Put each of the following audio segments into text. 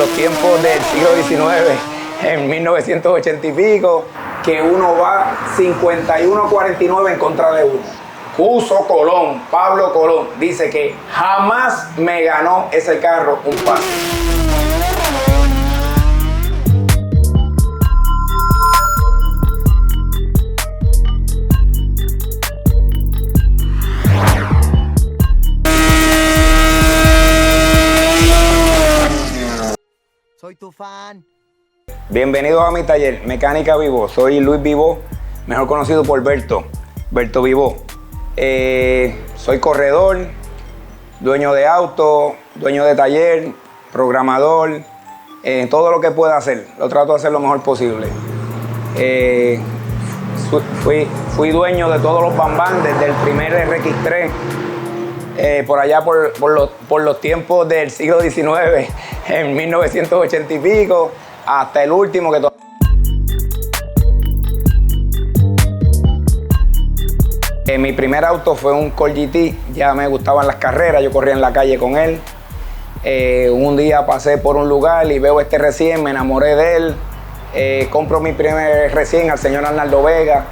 los tiempos del siglo XIX, en 1980 y pico, que uno va 51-49 en contra de uno. Justo Colón, Pablo Colón, dice que jamás me ganó ese carro un pase. Soy tu fan. Bienvenidos a mi taller, Mecánica Vivo. Soy Luis Vivo, mejor conocido por Berto Vivo. Soy corredor, dueño de auto, dueño de taller, programador, todo lo que pueda hacer. Lo trato de hacer lo mejor posible. Fui dueño de todos los Bambam, desde el primer RX3, por allá por los tiempos del siglo XIX, en 1980 y pico, hasta el último que mi primer auto fue un Col GT, ya me gustaban las carreras, yo corría en la calle con él. Un día pasé por un lugar y veo este recién, me enamoré de él. Compro mi primer recién al señor Arnaldo Vega.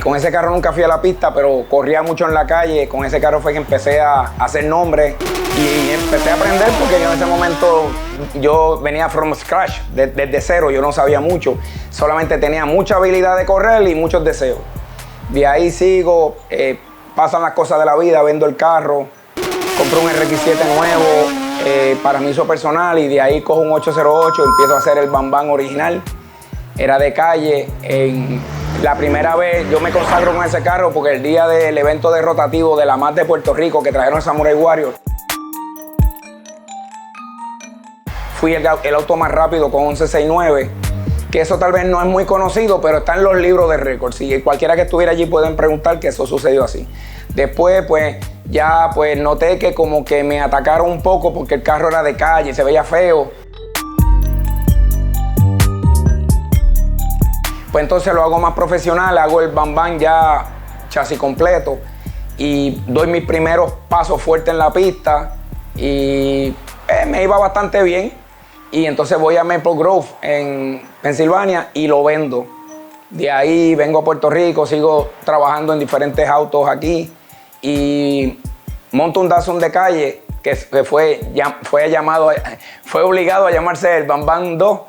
Con ese carro nunca fui a la pista, pero corría mucho en la calle. Con ese carro fue que empecé a hacer nombre y empecé a aprender, porque yo en ese momento yo venía from scratch, desde cero. Yo no sabía mucho, solamente tenía mucha habilidad de correr y muchos deseos. De ahí sigo, pasan las cosas de la vida, vendo el carro, compro un RX7 nuevo para mi uso personal, y de ahí cojo un 808, empiezo a hacer el Bambam original. Era de calle. La primera vez yo me consagro con ese carro porque el día del evento de rotativo de la MAT de Puerto Rico, que trajeron el Samurai Warrior, fui el auto más rápido con 11.69, que eso tal vez no es muy conocido, pero está en los libros de récords. Y cualquiera que estuviera allí pueden preguntar que eso sucedió así. Después, pues, ya pues noté que como que me atacaron un poco porque el carro era de calle, se veía feo. Pues entonces lo hago más profesional, hago el Bambam ya chasis completo y doy mis primeros pasos fuertes en la pista, y me iba bastante bien. Y entonces voy a Maple Grove en Pensilvania y lo vendo. De ahí vengo a Puerto Rico, sigo trabajando en diferentes autos aquí y monto un Datsun de calle que fue obligado a llamarse el Bambam 2.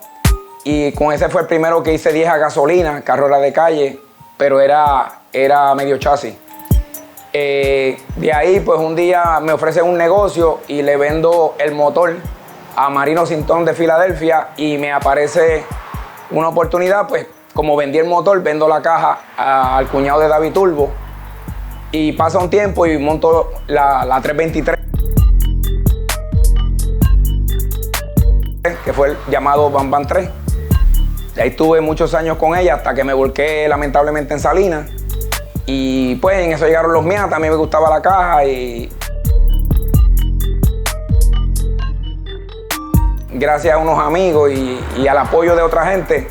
Y con ese fue el primero que hice 10 a gasolina, carro era de calle, pero era medio chasis. De ahí, pues un día me ofrecen un negocio y le vendo el motor a Marino Sintón de Filadelfia, y me aparece una oportunidad, pues como vendí el motor, vendo la caja al cuñado de David Turbo, y pasa un tiempo y monto la 323, que fue el llamado Bambam 3. Ahí estuve muchos años con ella hasta que me volqué lamentablemente en Salinas. Y pues en eso llegaron los Miata, a mí me gustaba la caja, y gracias a unos amigos y al apoyo de otra gente,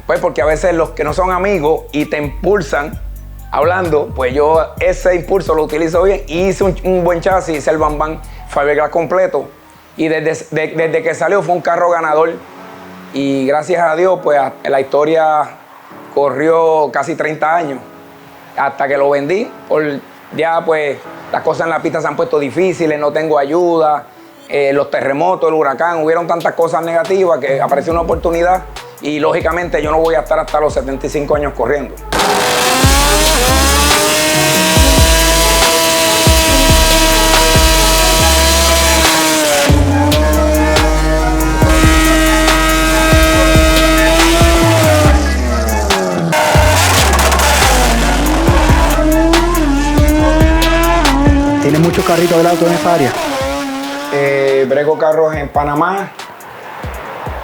pues porque a veces los que no son amigos y te impulsan hablando, pues yo ese impulso lo utilizo bien y hice un buen chasis, hice el Bambam Fiberglass completo, y desde que salió fue un carro ganador. Y gracias a Dios, pues la historia corrió casi 30 años hasta que lo vendí. Ya pues las cosas en la pista se han puesto difíciles, no tengo ayuda, los terremotos, el huracán, hubieron tantas cosas negativas que apareció una oportunidad, y lógicamente yo no voy a estar hasta los 75 años corriendo. ¿Tienes muchos carritos del auto en esa área? Brego carros en Panamá,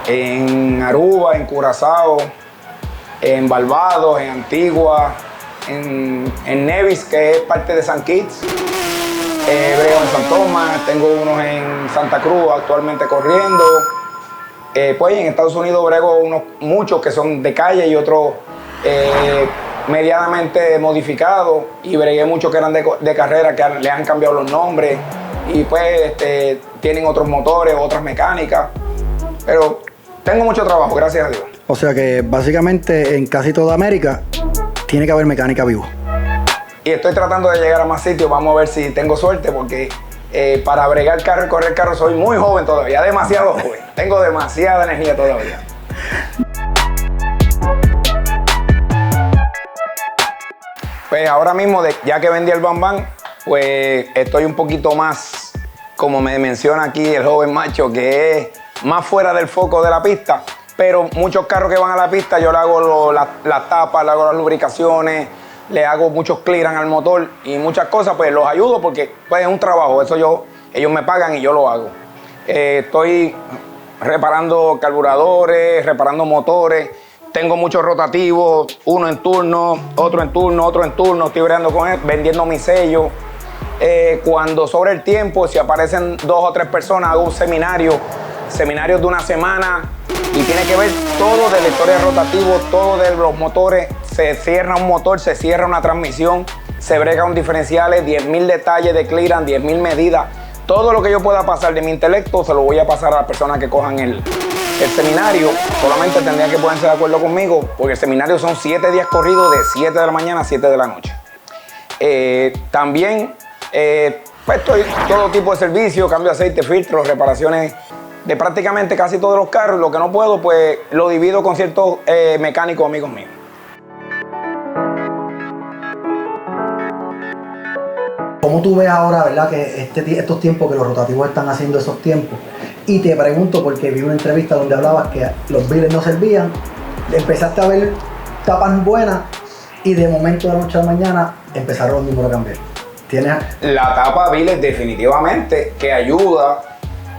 en Aruba, en Curazao, en Barbados, en Antigua, en Nevis, que es parte de San Kitts. Brego en San Tomás, tengo unos en Santa Cruz actualmente corriendo. Pues en Estados Unidos brego muchos que son de calle y otros medianamente modificados, y bregué muchos que eran de carrera, que le han cambiado los nombres, y pues tienen otros motores, otras mecánicas, pero tengo mucho trabajo, gracias a Dios. O sea que básicamente en casi toda América tiene que haber mecánica vivo. Y estoy tratando de llegar a más sitios, vamos a ver si tengo suerte, porque para bregar carro y correr carro soy muy joven todavía, demasiado joven. Tengo demasiada energía todavía. Pues ahora mismo, ya que vendí el Bam Bam, pues estoy un poquito más, como me menciona aquí el joven macho, que es más fuera del foco de la pista. Pero muchos carros que van a la pista, yo le hago las tapas, le hago las lubricaciones, le hago muchos clearance al motor y muchas cosas, pues los ayudo porque pues, es un trabajo, ellos me pagan y yo lo hago. Estoy reparando carburadores, reparando motores, tengo muchos rotativos, uno en turno, otro en turno, otro en turno, estoy bregando con él, vendiendo mis sellos. Cuando sobre el tiempo, si aparecen 2 o 3 personas, hago un seminarios de una semana y tiene que ver todo de la historia de rotativos, todo de los motores. Se cierra un motor, se cierra una transmisión, se brega un diferenciales, 10.000 detalles de clearance, 10.000 medidas. Todo lo que yo pueda pasar de mi intelecto se lo voy a pasar a las personas que cojan el seminario. Solamente tendrían que ponerse de acuerdo conmigo porque el seminario son 7 días corridos de 7 de la mañana a 7 de la noche. También pues estoy todo tipo de servicios, cambio de aceite, filtros, reparaciones de prácticamente casi todos los carros. Lo que no puedo, pues lo divido con ciertos mecánicos amigos míos. ¿Cómo tú ves ahora, verdad, que estos tiempos que los rotativos están haciendo esos tiempos? Y te pregunto, porque vi una entrevista donde hablabas que los biles no servían, empezaste a ver tapas buenas y de momento de la noche a la mañana empezaron los números a cambiar. ¿Tienes? La tapa biles definitivamente que ayuda.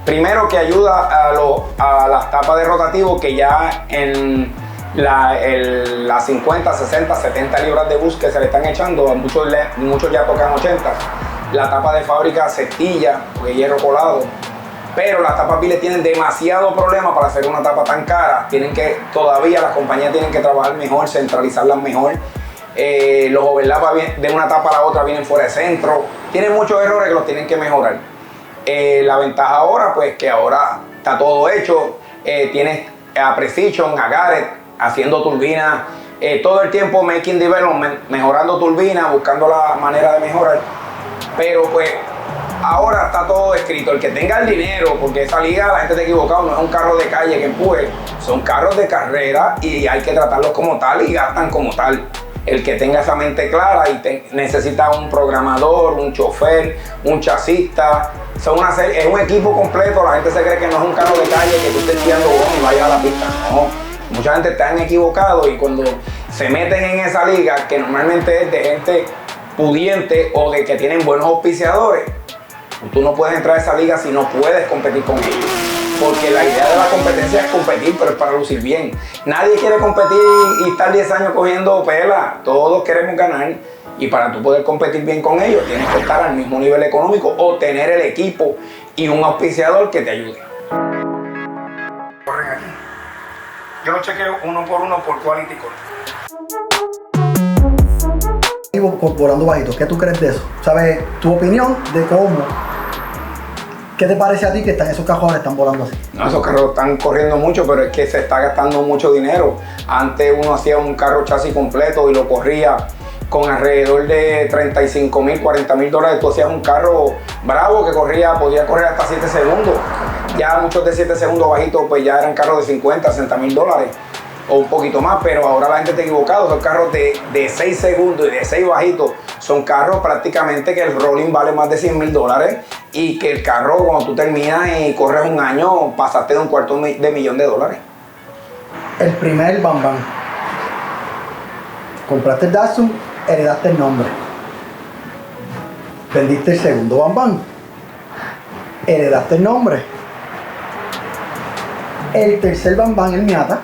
Primero que ayuda a las tapas de rotativo que ya en las 50, 60, 70 libras de bus que se le están echando, muchos ya tocan 80. La tapa de fábrica cestilla, de hierro colado. Pero las tapas biles tienen demasiado problema para hacer una tapa tan cara. Todavía las compañías tienen que trabajar mejor, centralizarlas mejor. Los overlaps de una tapa a la otra vienen fuera de centro. Tienen muchos errores que los tienen que mejorar. La ventaja ahora, pues que ahora está todo hecho. Tienes a Precision, a Garrett, haciendo turbinas. Todo el tiempo making development, mejorando turbinas, buscando la manera de mejorar. Pero pues ahora está todo escrito. El que tenga el dinero, porque esa liga la gente está equivocada, no es un carro de calle que empuje, son carros de carrera y hay que tratarlos como tal y gastan como tal. El que tenga esa mente clara y necesita un programador, un chofer, un chasista, es un equipo completo. La gente se cree que no es un carro de calle que tú estés tirando goma y vayas a la pista. No, mucha gente está equivocado y cuando se meten en esa liga, que normalmente es de gente pudiente o de que tienen buenos auspiciadores, tú no puedes entrar a esa liga si no puedes competir con ellos. Porque la idea de la competencia es competir, pero es para lucir bien. Nadie quiere competir y estar 10 años cogiendo pela. Todos queremos ganar. Y para tú poder competir bien con ellos, tienes que estar al mismo nivel económico o tener el equipo y un auspiciador que te ayude. Corren aquí. Yo lo chequeo uno por uno por quality control. Volando bajito, ¿qué tú crees de eso? ¿Sabes tu opinión de cómo? ¿Qué te parece a ti que esos cajones están volando así? No, esos carros están corriendo mucho, pero es que se está gastando mucho dinero. Antes uno hacía un carro chasis completo y lo corría con alrededor de 35.000, 40.000 dólares. Tú hacías un carro bravo que podía correr hasta 7 segundos. Ya muchos de 7 segundos bajitos, pues ya eran carros de 50, 60.000 dólares o un poquito más, pero ahora la gente está equivocada. Son carros de 6 segundos y de 6 bajitos. Son carros prácticamente que el rolling vale más de 100.000 dólares y que el carro cuando tú terminas y corres un año pasaste de $250,000 de dólares. El primer Bam Bam. Compraste el Datsun, heredaste el nombre. Vendiste el segundo Bam Bam. Heredaste el nombre. El tercer Bam Bam, el Miata,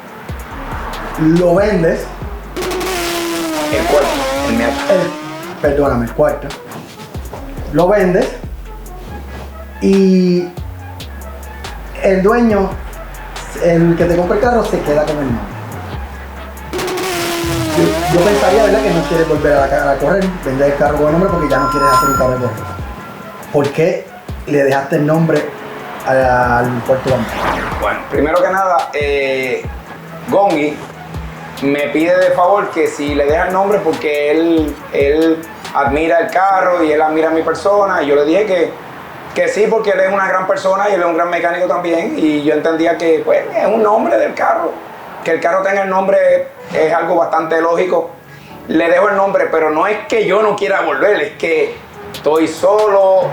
lo vendes. El cuarto, el Miata. Perdóname, el cuarto. Lo vendes y el dueño, el que te compra el carro, se queda con el nombre. Yo pensaría, ¿verdad?, que no quieres volver a correr, vender el carro con el nombre porque ya no quieres hacer un carro de correr. ¿Por qué le dejaste el nombre al Puerto Bambán? Bueno, primero que nada, Gongi me pide de favor que si le deja el nombre porque él admira el carro y él admira a mi persona, y yo le dije que sí, porque él es una gran persona y él es un gran mecánico también, y yo entendía que pues es un nombre del carro, que el carro tenga el nombre es algo bastante lógico. Le dejo el nombre, pero no es que yo no quiera volver, es que estoy solo,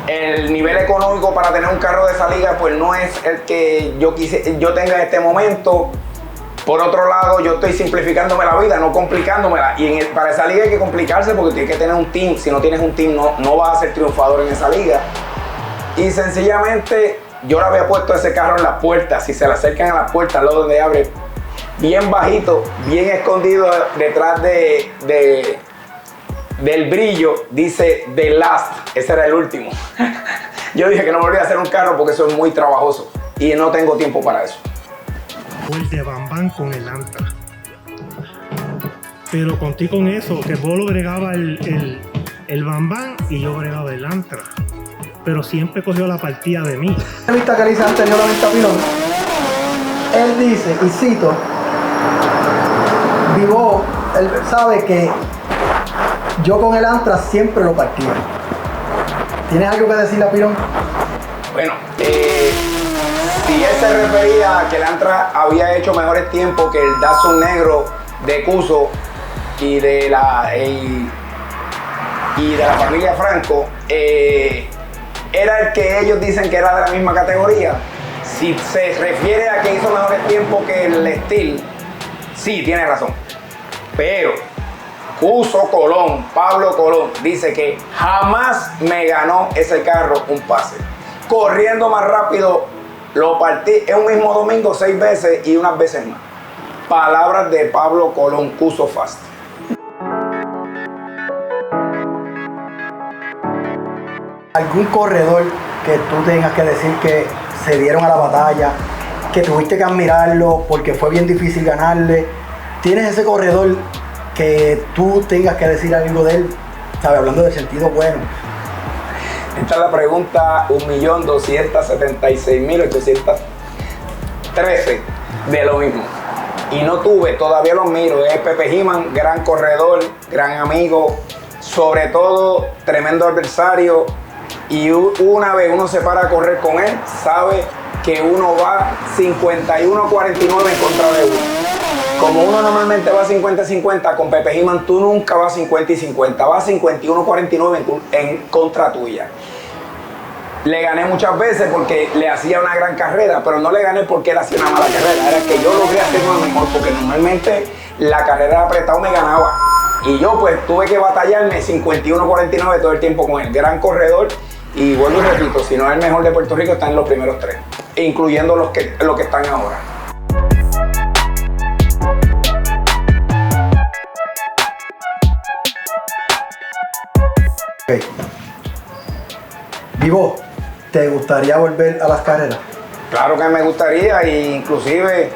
el nivel económico para tener un carro de esa liga pues no es el que yo tenga en este momento. Por otro lado, yo estoy simplificándome la vida, no complicándomela. Y para esa liga hay que complicarse porque tienes que tener un team. Si no tienes un team, no vas a ser triunfador en esa liga. Y sencillamente, yo le había puesto ese carro en las puertas. Si se le acercan a las puertas, luego donde abre, bien bajito, bien escondido detrás del brillo, dice The Last. Ese era el último. Yo dije que no volvía a hacer un carro porque eso es muy trabajoso. Y no tengo tiempo para eso. Fue el de Bambán con el Antra. Pero conté con eso, que Bolo bregaba el Bambán y yo bregaba el Antra. Pero siempre cogió la partida de mí. En la entrevista que le hice anteriormente a Pilón, él dice, y cito, Vivo, él sabe que yo con el Antra siempre lo partía. ¿Tienes algo que decirle a Pilón? Bueno, si él se refería a que el Antra había hecho mejores tiempos que el Datsun negro de Cuso y de la familia Franco, era el que ellos dicen que era de la misma categoría. Si se refiere a que hizo mejores tiempos que el Steel, sí, tiene razón. Pero Cuso Colón, Pablo Colón, dice que jamás me ganó ese carro un pase. Corriendo más rápido, lo partí en un mismo domingo 6 veces y unas veces más. Palabras de Pablo Colón, Cuso Fast. ¿Algún corredor que tú tengas que decir que se dieron a la batalla, que tuviste que admirarlo porque fue bien difícil ganarle? ¿Tienes ese corredor que tú tengas que decir algo de él? ¿Sabes? Hablando del sentido bueno. Esta es la pregunta 1.276.813 de lo mismo. Y no tuve, todavía lo miro. Es Pepe He-Man, gran corredor, gran amigo, sobre todo tremendo adversario. Y una vez uno se para a correr con él, sabe que uno va 51-49 en contra de uno. Como uno normalmente va 50-50, con Pepe He-Man tú nunca vas 50-50, vas 51-49 en contra tuya. Le gané muchas veces porque le hacía una gran carrera, pero no le gané porque él hacía una mala carrera, era que yo logré hacer una mejor, porque normalmente la carrera de apretado me ganaba. Y yo pues tuve que batallarme 51-49 todo el tiempo con él. Gran corredor, y vuelvo y repito, si no es el mejor de Puerto Rico, está en los primeros 3, incluyendo los que están ahora. Okay. Vivo, ¿te gustaría volver a las carreras? Claro que me gustaría, e inclusive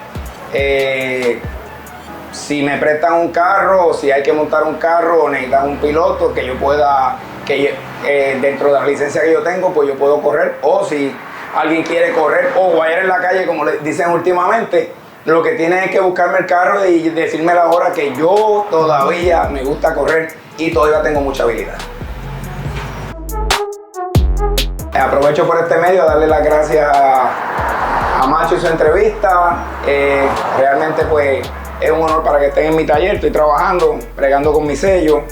si me prestan un carro, o si hay que montar un carro o necesitan un piloto que yo pueda, dentro de la licencia que yo tengo, pues yo puedo correr, o si alguien quiere correr o guayar en la calle, como le dicen últimamente, lo que tiene es que buscarme el carro y decirme la hora, que yo todavía me gusta correr y todavía tengo mucha habilidad. Aprovecho por este medio a darle las gracias a Macho y su entrevista. Realmente pues es un honor para que estén en mi taller. Estoy trabajando, bregando con mi sello.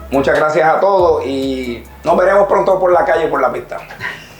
Muchas gracias a todos y nos veremos pronto por la calle, por la pista.